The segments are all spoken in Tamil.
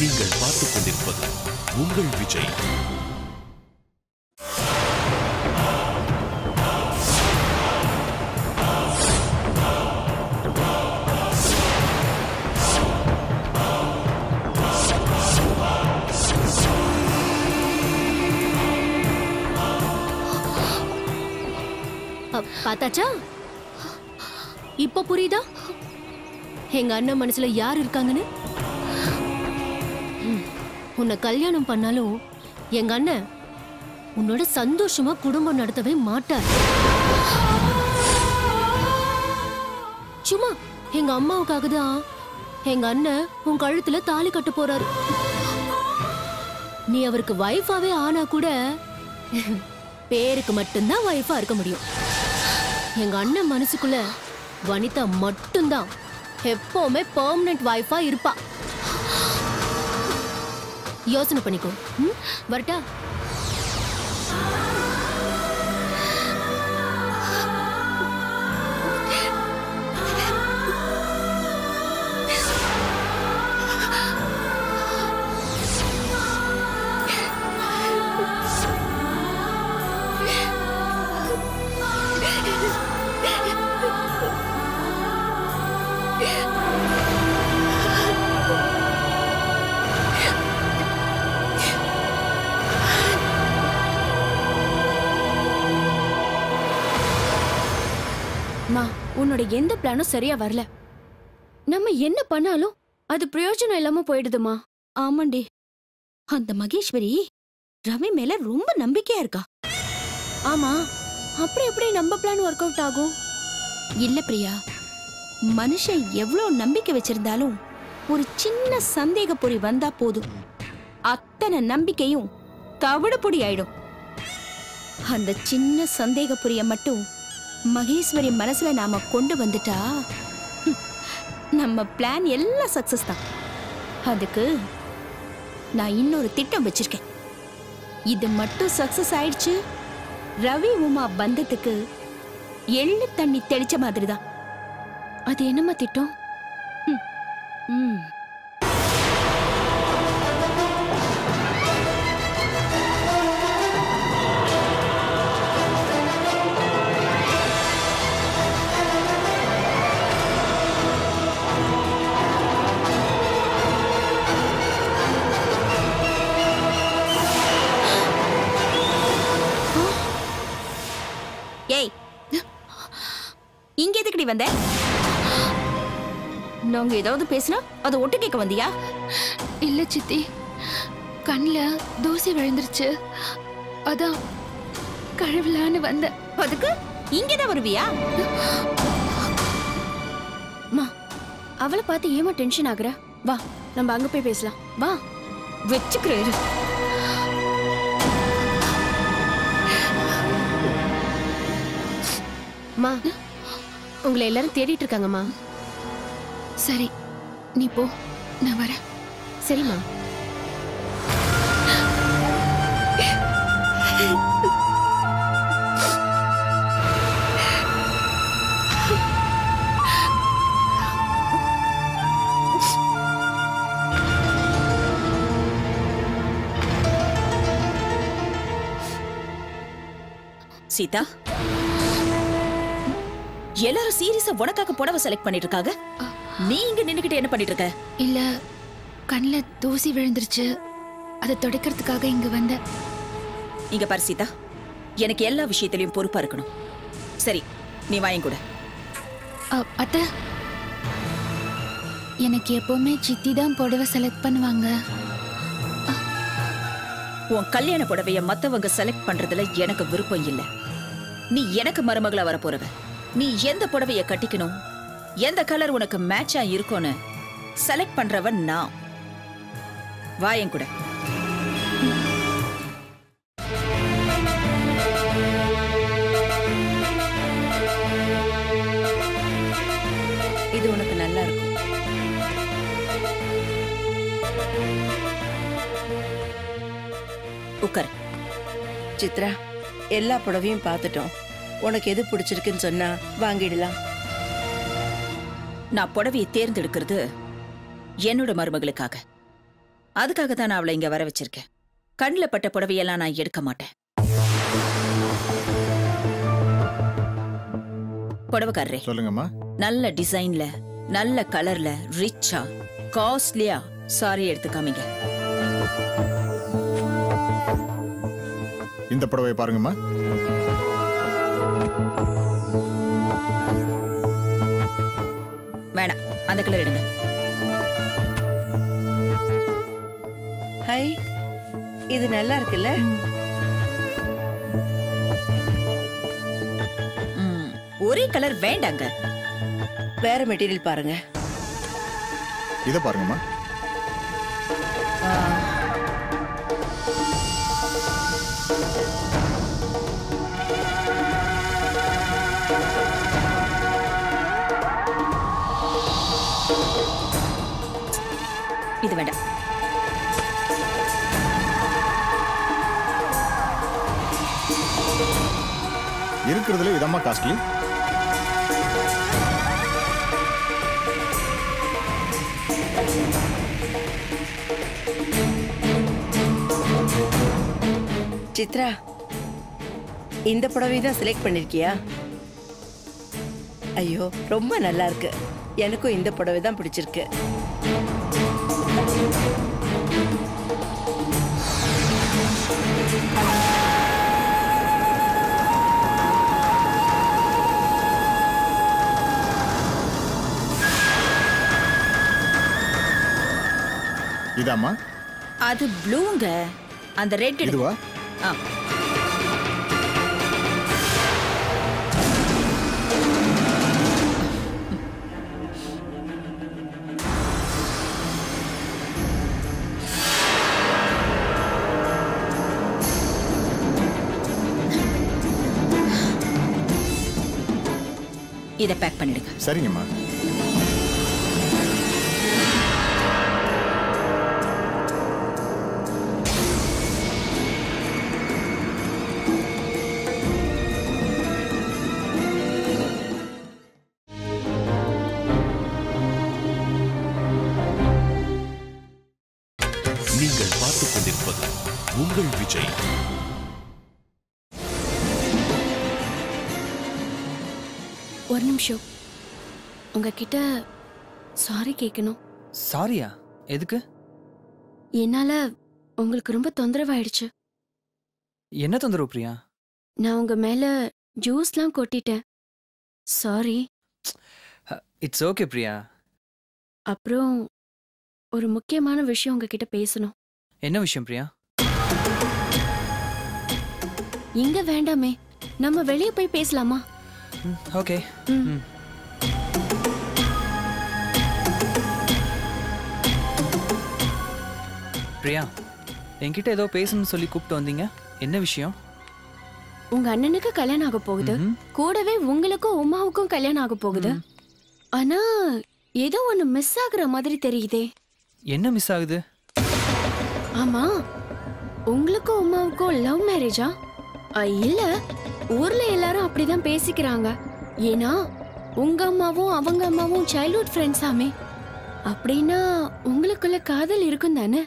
நீங்கள் பார்த்துக் கொண்டிருப்பது உங்கள் விஜய். பாத்தாச்சா? இப்ப புரியுதா எங்க அண்ணன் மனசுல யார் இருக்காங்கன்னு? உன்னை கல்யாணம் பண்ணாலும் எங்க அண்ணன் உன்னோட சந்தோஷமா குடும்பம் நடத்தவே மாட்டார். சும்மா எங்க அம்மாவுக்காக தான் எங்க அண்ணன் உன் கழுத்துல தாலி கட்ட போறாரு. நீ அவருக்கு வைஃபாவே ஆனா கூட பேருக்கு மட்டும்தான் வைஃபா இருக்க முடியும். எங்க அண்ணன் மனசுக்குள்ள வனிதா மட்டும்தான் எப்பவுமே பெர்மனன்ட் வைஃபா இருப்பா. யோசனை பண்ணிக்கோ. வரட்டா? உன்னோட எந்த பிளானும் சரியா வரல. நம்ம என்ன பண்ணாலும் அது பிரயோஜனம் இல்லாம போயிடுதுமா. ஆமாண்டி, அந்த மகேஸ்வரி ரவி மேல ரொம்ப நம்பிக்கையா இருக்கா. ஆமா, அப்படி எப்படி நம்ம பிளான் ஒர்க் அவுட் ஆகும்? இல்ல பிரியா, மனுஷன் எவ்வளவு நம்பிக்கை வச்சிருந்தாலும் ஒரு சின்ன சந்தேக பொறி வந்தா போதும், அத்தனை நம்பிக்கையும் தவிடு பொடி ஆயிடும். அந்த சின்ன சந்தேக பொரிய மட்டும் மகேஸ்வரி மனசுல நாம கொண்டு வந்துட்டா நம்ம பிளான் எல்லாம் சக்சஸ் தான். அதுக்கு நான் இன்னொரு திட்டம் வச்சிருக்கேன். இது மட்டும் சக்சஸ் ஆயிடுச்சு, ரவி உமா பந்தத்துக்கு எள்ளு தண்ணி தெளிச்ச மாதிரிதான். அது என்னமா திட்டம்? ஏய், இங்க எதுக்குடி வந்த? நாங்க ஏதாவது பேசினா அதை ஒட்டு கேட்க வந்தியா? இல்ல சித்தி, கண்ணுல தூசி விழுந்துருச்சு, அதான் கழுவலான்னு வந்த. அதுக்கு இங்கதான் வருவியா? அவளை பார்த்து ஏமா டென்ஷன் ஆகுற? வா, நம்ம அங்க போய் பேசலாம். வா, வச்சுக்கிறேன். மா, உங்களை எல்லாரும் தேடிட்டு இருக்காங்கம்மா. சரி, நீ போ, நான் வரேன். சரிம்மா. சீதா, எல்லாரும் சீரியஸா உனக்காக புடவை செலக்ட் பண்ணிட்டு இருக்காங்க. நீ இங்க நின்னுக்கிட்டு என்ன பண்ணிட்டு இருக்க? இல்ல, கண்ணுல தூசி விழுந்துருச்சு, அதை துடைக்கிறதுக்காக இங்க வந்த. இங்க பாரு சீதா, எனக்கு எல்லா விஷயத்திலயும் பொறுப்பா இருக்கணும். சரி, நீ வாங்க கூட. அத்தை, எனக்கு எப்பவுமே சித்தி தான் புடவை செலக்ட் பண்ணுவாங்க. உன் கல்யாண புடவைய மத்தவங்க செலக்ட் பண்றதுல எனக்கு விருப்பம் இல்ல. நீ எனக்கு மருமகளா வர போறவ. நீ எந்த புடவைய கட்டிக்கணும், எந்த கலர் உனக்கு மேட்சா இருக்கும்னு செலக்ட் பண்றவன் நான். வாயன் கூட. இது உனக்கு நல்லா இருக்கும். உட்கார். சித்ரா, எல்லா புடவையும் பார்த்துட்டோம். உனக்கு எது பிடிச்சிருக்குன்னு சொன்னா வாங்கிடலாம். நான் புடவையை தேர்ந்தெடுக்கிறது என்னோட மருமகளுக்காக. அதுக்காக தான் நான் அவளை இங்க வர வச்சிருக்கேன். கண்ணில் பட்ட புடவையெல்லாம் நான் எடுக்க மாட்டேன். புடவைக்காரரே, சொல்லுங்கம்மா. நல்ல டிசைன்ல, நல்ல கலர்ல, ரிச்சா, காஸ்ட்லியா சாரி எடுத்து காமிங்க. இந்த புடவை பாருங்கம்மா. வேணாம், அந்த கலர் எடுங்க. ஹை, இது நல்லா இருக்குல்ல? ஒரே கலர் வேண்டாங்க. வேற மெட்டீரியல் பாருங்க. இத பாருங்கம்மா. இது வேண்டாம். இருக்கிறதுல இதம்மா காஸ்ட்லி. சித்ரா, இந்த புடவை தான் செலக்ட் பண்ணிருக்கியா? ஐயோ, ரொம்ப நல்லா இருக்கு. எனக்கும் இந்த புடவை தான் பிடிச்சிருக்கு. இதாம்மா. அது ப்ளூங்க. அந்த ரெட் இதுவா? ஆ. இதை பேக் பண்ணிடுங்க. சரிங்கம்மா. நீங்கள் பார்த்துக் கொண்டிருப்பது உங்கள் விஜய். ஒரு நிமிஷம், உங்ககிட்ட சாரி கேட்கணும். சாரியா? எதுக்கு? என்னால உங்களுக்கு ரொம்ப தொந்தரவாயிடுச்சு. என்ன தொந்தரவு பிரியா? நான் உங்க மேல ஜூஸ்லாம் கொட்டிட்டேன். சாரி. It's okay Priya. அப்புறம் ஒரு முக்கியமான விஷயம் உங்ககிட்ட பேசணும். என்ன விஷயம் பிரியா? இங்க வேண்டாமே, நம்ம வெளியே போய் பேசலாமா? ஓகே. பிரியா, என்கிட்ட ஏதோ பேசணும்னு சொல்லி கூப்பிட்டு வந்தீங்க. என்ன விஷயம்? உங்க அண்ணனுக்கு கல்யாணம் ஆக போகுது. கூடவே உங்களுக்கும் உமாவுக்கும் கல்யாணம் ஆக போகுது. ஆனா ஏதோ ஒண்ணு மிஸ் ஆகுற மாதிரி தெரியுதே. என்ன மிஸ் ஆகுது? ஆமா, உங்களுக்கும் உமாவுக்கும் லவ் மேரேஜா? இல்ல, ஊர்ல எல்லாரும் அப்படிதான் பேசிக்கிறாங்க. ஏன்னா உங்க அம்மாவும் அவங்க அம்மாவும் சைல்ட்ஹுட் ஃப்ரெண்ட்ஸ் ஆமே. அப்படின்னா உங்களுக்குள்ள காதல் இருக்கும் தானே?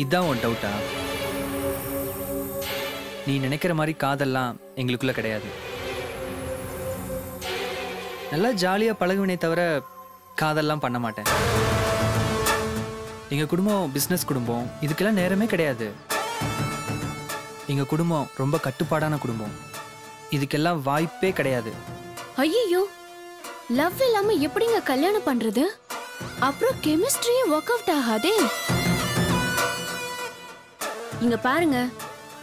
இதான் உன் டவுட்டா? நீ நினைக்கிற மாதிரி காதல்லாம் எங்களுக்குள்ள கிடையாது. நல்லா ஜாலியா பழகுவினே தவிர காதல்லாம் பண்ண மாட்டேன். எங்க குடும்பம் பிசினஸ் குடும்பம், இதுக்கெல்லாம் நேரமே கிடையாது. எங்க குடும்பம் ரொம்ப கட்டுப்பாடான குடும்பம், இதுக்கெல்லாம் வாய்ப்பே கிடையாது. ஐயோ, லவ் இல்லாம எப்படிங்க கல்யாணம் பண்றது? அப்புறம் கெமிஸ்ட்ரியே ஒர்க் அவுட் ஆகாதே. இங்க பாருங்க,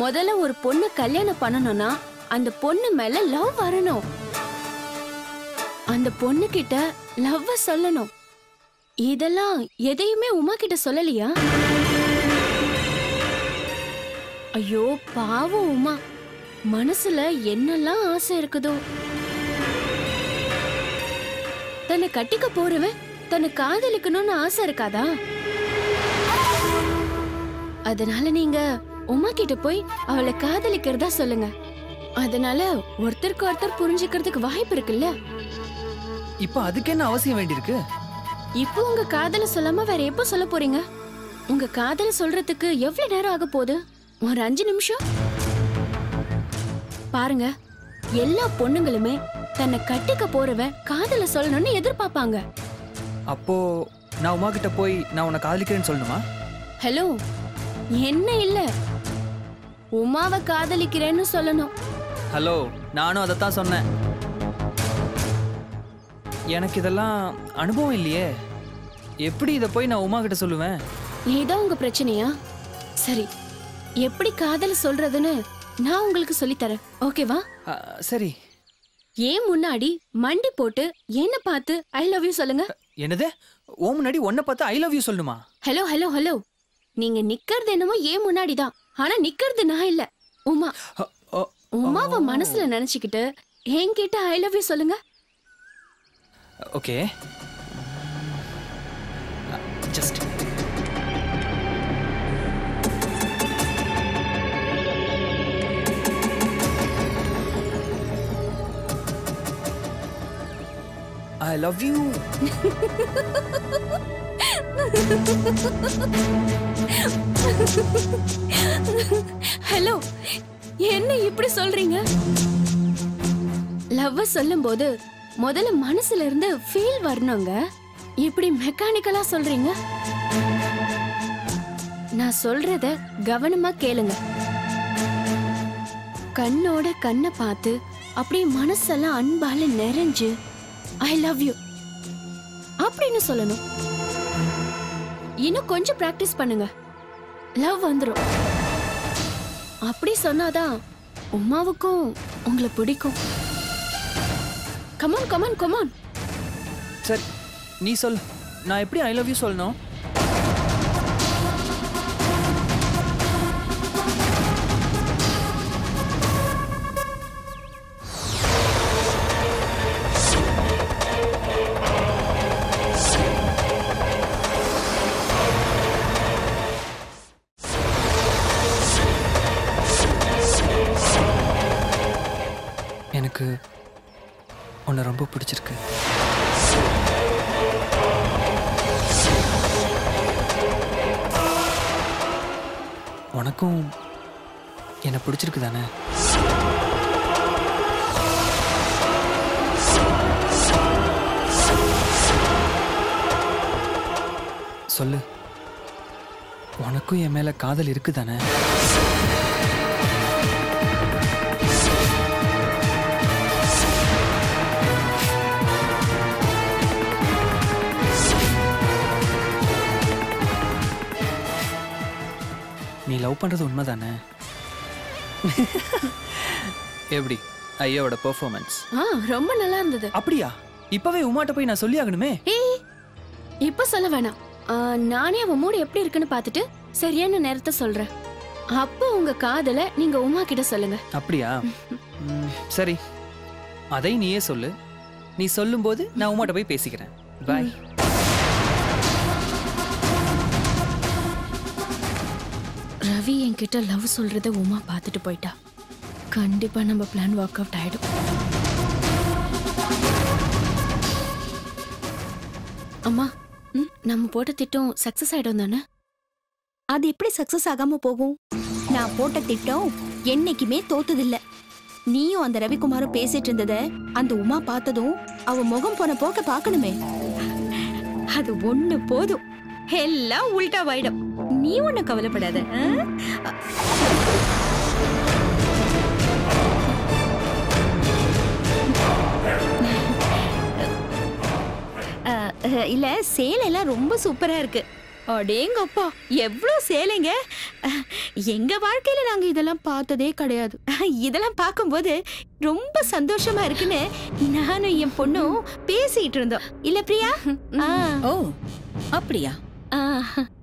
முதல்ல ஒரு பொண்ணு கல்யாணம் பண்ணணும்னா அந்த பொண்ணு மேல லவ் வரணும். அந்த பொண்ணு கிட்ட லவ் சொல்லணும். இதெல்லாம் எதையுமே உமா கிட்ட சொல்லலையா? ஐயோ பாவம் உமா, மனசுல என்னெல்லாம் ஆசை இருக்குதோ. தன்னை கட்டிக்க போறவன் தன்னை காதலிக்கணும்னு ஆசை இருக்காதா? அதனால நீங்க உமா கிட்ட போய் அவளை காதலிக்கிறதா சொல்லுங்க. அதனால ஒருத்தருக்கு ஒருத்தர் புரிஞ்சுக்கிறதுக்கு வாய்ப்பு இருக்குல்ல. இப்போ அதுக்கு என்ன அவசியம் வேண்டியிருக்கு? இப்போ உங்க காதல சொல்லாம வேற எப்போ சொல்ல போறீங்க? உங்க காதல சொல்றதுக்கு எவ்வளவு நேரம் ஆக போகுது? ஒரு 5 நிமிஷம் பாருங்க. எல்லா பொண்ணுங்களுமே தன்னை கட்டிக்க போறவன் காதல சொல்லணும்னு எதிர்பார்ப்பாங்க. அப்போ நான் உமா கிட்ட போய் நான் உன்னை காதலிக்கிறேன்னு சொல்லணுமா? ஹலோ, என்ன இல்ல, உமாவை காதலிக்கிறேன்னு சொல்லணும். ஹலோ, நானும் அதைத்தான் சொன்னேன். எனக்கு இதெல்லாம் அனுபவம் இல்லையே. எப்படி இதை போய் நான் உமா கிட்ட சொல்லுவேன்? இதான் உங்க பிரச்சனையா? சரி, எப்படி காதல சொல்றதுன்னு நான் உங்களுக்கு சொல்லித்தரேன், ஓகேவா? சரி. ஏன் முன்னாடி மண்டி போட்டு என்ன பார்த்து ஐ லவ் யூ சொல்லுங்க. என்னது? ஓ முன்னாடி உன்னை பார்த்து ஐ லவ் யூ சொல்லணுமா? ஹலோ ஹலோ ஹலோ, நீங்க நிக்கிறது என்னமோ ஏன் முன்னாடி தான், ஆனா நிக்கிறது நான் இல்ல, உமா. உமாவை மனசுல நினைச்சுக்கிட்டு என்கிட்ட ஐ லவ் யூ சொல்லுங்க. Okay, just I love you. Hello, என்ன இப்படி சொல்றீங்க? லவ் சொல்லும்போது முதல்ல மனசுல இருந்து ஃபீல் வரணுங்க. இப்படி மெக்கானிக்கலா சொல்றீங்க. நான் சொல்றத கவனமா கேளுங்க. கண்ணோட கண்ணை பார்த்து அப்படியே மனசெல்லாம் அன்பால நிறைஞ்சு ஐ லவ் யூ அப்படின்னு சொல்லணும். இன்னும் கொஞ்சம் பிராக்டிஸ் பண்ணுங்க, லவ் வந்துரும். அப்படி சொன்னாதான் உமாவுக்கும் உங்களை பிடிக்கும். Come on come on come on. சரி, நீ சொல். நான் எப்படி ஐ லவ் யூ சொல்லணும்? எனக்கு உன்னை ரொம்ப பிடிச்சிருக்கு. உனக்கும் என்னை பிடிச்சிருக்கு தானே? சொல்லு, உனக்கும் என் மேல காதல் இருக்கு தானே? நீ லவ் பண்றது உண்மைதானே? எப்படி ஐயோட பெர்ஃபார்மன்ஸ்? ரொம்ப நல்லா இருந்தது. அப்படியா? இப்பவே உமாட்ட போய் நான் சொல்லி ஆகணுமே. ஏய், இப்ப சொல்ல வேணாம். நானே அவன் மூடு எப்படி இருக்குன்னு பார்த்துட்டு சரியான நேரத்தை சொல்றேன். அப்போ உங்க காதல நீங்க உமா கிட்ட சொல்லுங்க. அப்படியா? சரி, அதை நீயே சொல்லு. நீ சொல்லும்போது நான் உமாட்ட போய் பேசிக்கிறேன். பாய். ரவி என்கிட்ட லவ் சொல்றத உமா பார்த்துட்டு போயிட்டா. கண்டிப்பா நம்ம பிளான் ஒர்க் அவுட் ஆயிடும். அம்மா, நம்ம போட்ட திட்டம் சக்சஸ் ஆயிடும் தானே? அது எப்படி சக்சஸ் ஆகாம போகும்? நான் போட்ட திட்டம் என்னைக்குமே தோத்ததில்ல. நீயும் அந்த ரவிக்குமாரும் பேசிட்டு இருந்தத அந்த உமா பார்த்ததும் அவ முகம் போன போக்க பார்க்கணுமே. அது ஒண்ணு போதும், எல்லாம் உல்டாவாயிடும். நீ ஒண்ணு கவலைப்படாத. இல்ல, சேலை எல்லாம் ரொம்ப சூப்பரா இருக்கு. அடேங்கப்பா, எவ்வளவு சேலைங்க! எங்க வாழ்க்கையில நாங்க இதெல்லாம் பார்த்ததே கிடையாது. இதெல்லாம் பார்க்கும்போது ரொம்ப சந்தோஷமா இருக்குன்னு நானும் என் பொண்ணும் பேசிட்டு இருந்தோம். இல்ல பிரியா? ஓ அப்படியா?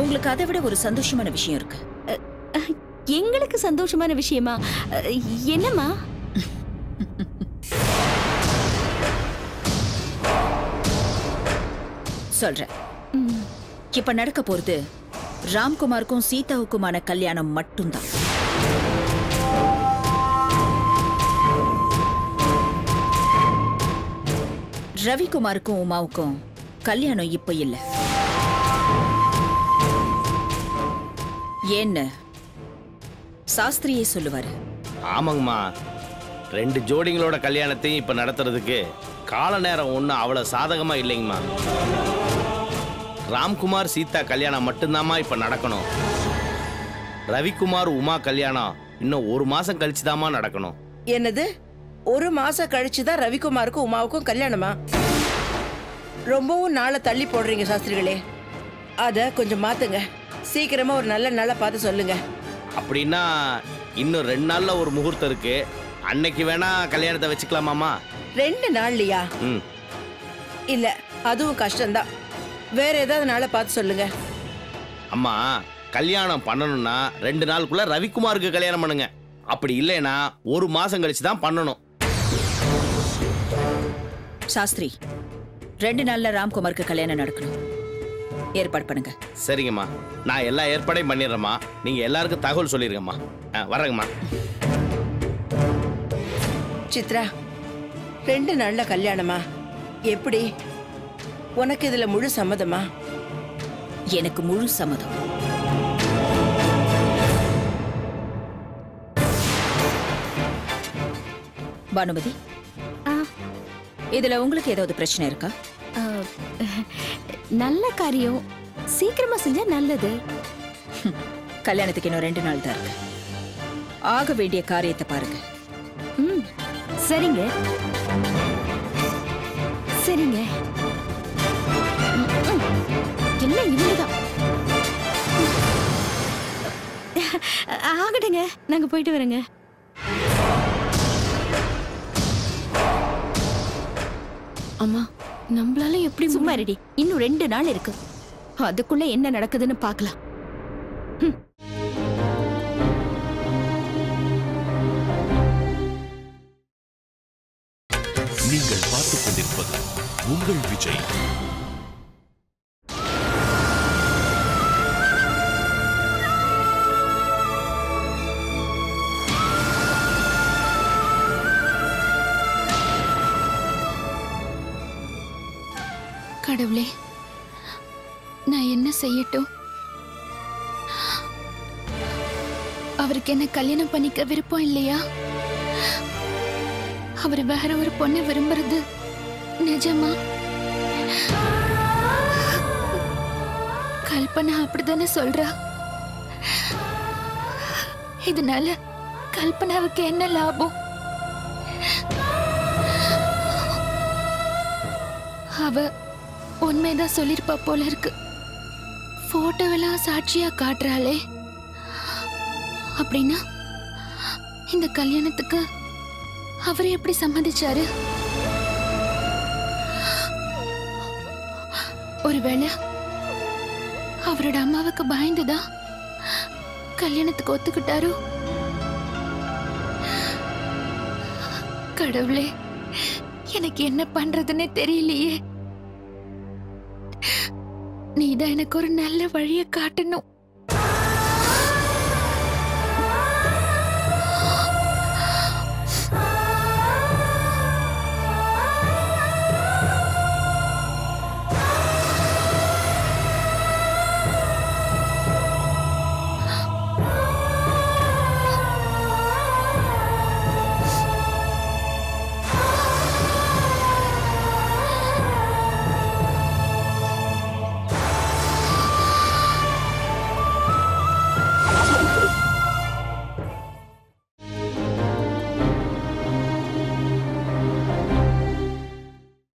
உங்களுக்கு அதை விட ஒரு சந்தோஷமான விஷயம் இருக்கு. எங்களுக்கு சந்தோஷமான விஷயமா? என்னம்மா? சொல்றேன். இப்ப நடக்க போறது ராம்குமாருக்கும் சீதாவுக்குமான கல்யாணம் மட்டும்தான். ரவிக்குமாருக்கும் உமாவுக்கும் கல்யாணம் இப்ப இல்ல. ஏன்னு சாஸ்திரியே சொல்லுவாரு. ஆமாங்கம்மா, 2 ஜோடிங்களோட கல்யாணத்தையும் இப்ப நடத்துறதுக்கு கால நேரம் ஒன்றும் அவ்வளவு சாதகமா இல்லைங்கம்மா. ராம்குமார் சீதா கல்யாணம் மட்டும்தாம்மா இப்ப நடக்கணும். ரவிக்குமார் உமா கல்யாணம் இன்னும் 1 மாசம் கழிச்சுதாம்மா நடக்கணும். என்னது, 1 மாசம் கழிச்சுதான் ரவிக்குமாருக்கும் உமாவுக்கும் கல்யாணமா? ரொம்பவும் நாளை தள்ளி போடுறீங்க சாஸ்திரிகளே. அத கொஞ்சம் மாத்துங்க. சீக்கிரமா ஒரு நல்ல நாளை பார்த்து சொல்லுங்க. அப்படின்னா இன்னும் 2 நாள்ல ஒரு முகூர்த்தம் இருக்கு. அன்னைக்கு வேணா கல்யாணத்தை வச்சுக்கலாமாமா? 2 நாள்லையா? இல்ல, அதுவும் கஷ்டம்தான். வேற ஏதாவது நாளை பார்த்து சொல்லுங்க. அம்மா, கல்யாணம் பண்ணணும்னா 2 நாளுக்குள்ள ரவிக்குமாருக்கு கல்யாணம் பண்ணுங்க. அப்படி இல்லைன்னா 1 மாசம் கழிச்சு தான் பண்ணணும். சாஸ்திரி, 2 நாள்ல ராம்குமாருக்கு கல்யாணம் நடக்கணும். ஏற்பாடு பண்ணுங்க. சரிங்கம்மா, நான் எல்லா ஏற்பாடையும் பண்ணிடுறேம்மா. நீங்க எல்லாருக்கும் தகவல் சொல்லிருங்கம்மா. வரேங்கம்மா. சித்ரா, 2 நாள்ல கல்யாணமா? எப்படி? உனக்கு இதுல முழு சம்மதமா? எனக்கு முழு சம்மதம். பானுமதி, இதுல உங்களுக்கு ஏதாவது பிரச்சனை இருக்கா? நல்ல காரியம் சீக்கிரமா செஞ்சா நல்லது. கல்யாணத்துக்கு இன்னும் 2 நாள் தான் இருக்கு. ஆக வேண்டிய காரியத்தை பாருங்க. சரிங்க சரிங்க. எல்லாம் இவங்கதான். ஆகட்டுங்க, நாங்க போயிட்டு வரேங்க. அம்மா, நம்மளால எப்படி? சும்மா ரெடி. இன்னும் 2 நாள் இருக்கு. அதுக்குள்ள என்ன நடக்குதுன்னு பார்க்கலாம். நீங்கள் பார்த்துக் கொண்டிருப்பது உங்கள் விஜய். கடவுளே, நான் என்ன செய்யட்டும்? அவருக்கு என்ன கல்யாணம் பண்ணிக்க விருப்பம் இல்லையா? அவர் வேற ஒரு பொண்ணை விரும்புறது நிஜமா? கல்பனா அப்படித்தானே சொல்றா. இதனால கல்பனாவுக்கு என்ன லாபம்? அவ உண்மைதான் சொல்லிருப்பா போல இருக்கு. போட்டோவெல்லாம் சாட்சியா காட்டுறாளே. அப்படின்னா இந்த கல்யாணத்துக்கு அவர் எப்படி சம்மதிச்சாரு? ஒருவேளை அவரோட அம்மாவுக்கு பயந்துதா கல்யாணத்துக்கு ஒத்துக்கிட்டாரோ? கடவுளே, எனக்கு என்ன பண்றதுன்னே தெரியலையே. நீதான் எனக்கு ஒரு நல்ல வழியை காட்டணும்.